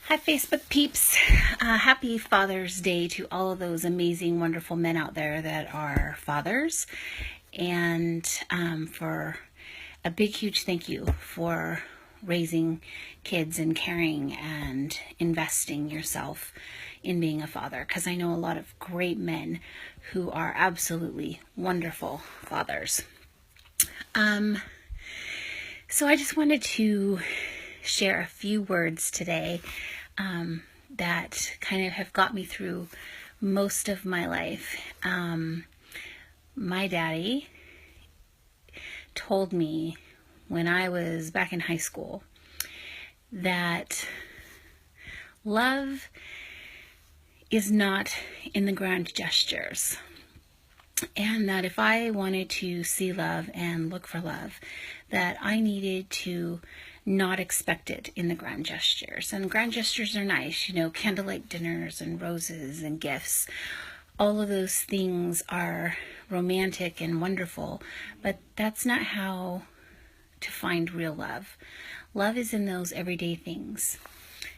Hi, Facebook peeps. Happy Father's Day to all of those amazing, wonderful men out there that are fathers. And for a big, huge thank you for raising kids and caring and investing yourself in being a father. Because I know a lot of great men who are absolutely wonderful fathers. So I just wanted to share a few words today that kind of have got me through most of my life. My daddy told me when I was back in high school that love is not in the grand gestures. And that if I wanted to see love and look for love, that I needed to not expect it in the grand gestures. And grand gestures are nice, candlelight dinners and roses and gifts. All of those things are romantic and wonderful, but that's not how to find real love. Love is in those everyday things.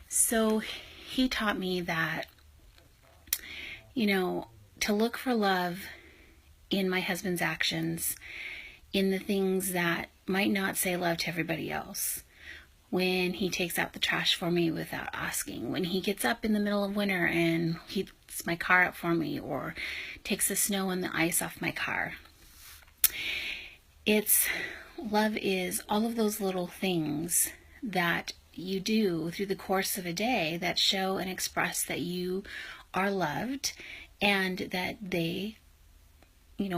So he taught me that, to look for love in my husband's actions, in the things that might not say love to everybody else. When he takes out the trash for me without asking, when he gets up in the middle of winter and heats my car up for me, or takes the snow and the ice off my car. Love is all of those little things that you do through the course of a day that show and express that you are loved and that they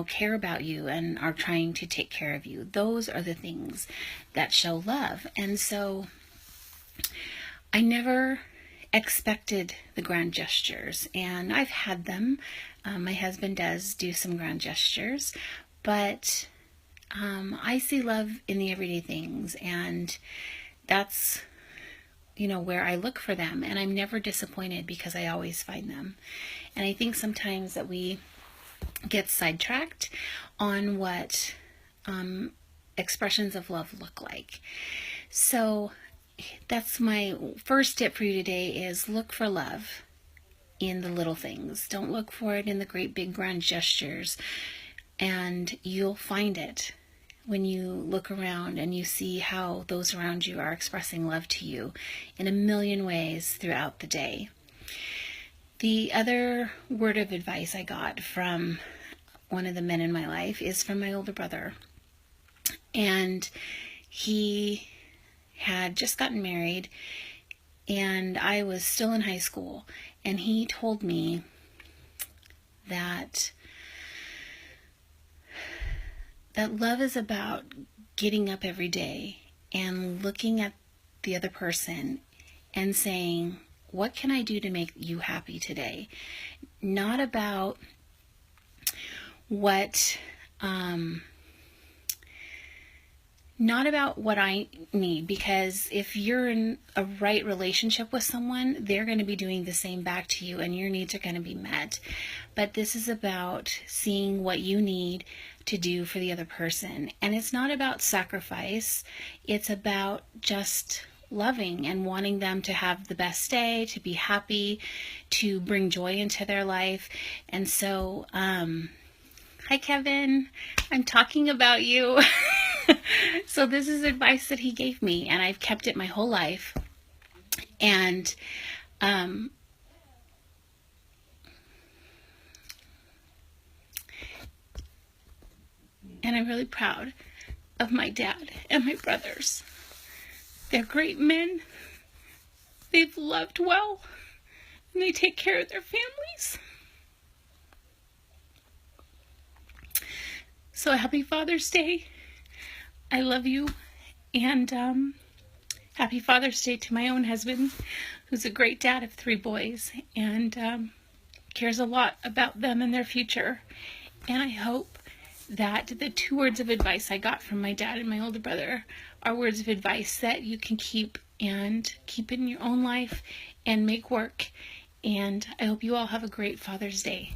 care about you and are trying to take care of you. Those are the things that show love. And so I never expected the grand gestures, and I've had them. My husband does do some grand gestures, but I see love in the everyday things, and that's where I look for them, and I'm never disappointed because I always find them. And I think sometimes that we get sidetracked on what expressions of love look like. So that's my first tip for you today, is look for love in the little things. Don't look for it in the great big grand gestures, and you'll find it when you look around and you see how those around you are expressing love to you in a million ways throughout the day. The other word of advice I got from one of the men in my life is from my older brother. And he had just gotten married, and I was still in high school. And he told me that love is about getting up every day and looking at the other person and saying, what can I do to make you happy today? Not about what I need, because if you're in a right relationship with someone, they're going to be doing the same back to you, and your needs are going to be met. But this is about seeing what you need to do for the other person. And it's not about sacrifice. It's about just loving and wanting them to have the best day, to be happy, to bring joy into their life. And so, hi Kevin, I'm talking about you. So this is advice that he gave me, and I've kept it my whole life. And I'm really proud of my dad and my brothers. They're great men. They've loved well, and they take care of their families. So happy Father's Day. I love you. And happy Father's Day to my own husband, who's a great dad of 3 boys and cares a lot about them and their future. And I hope that the 2 words of advice I got from my dad and my older brother are words of advice that you can keep in your own life and make work. And I hope you all have a great Father's Day.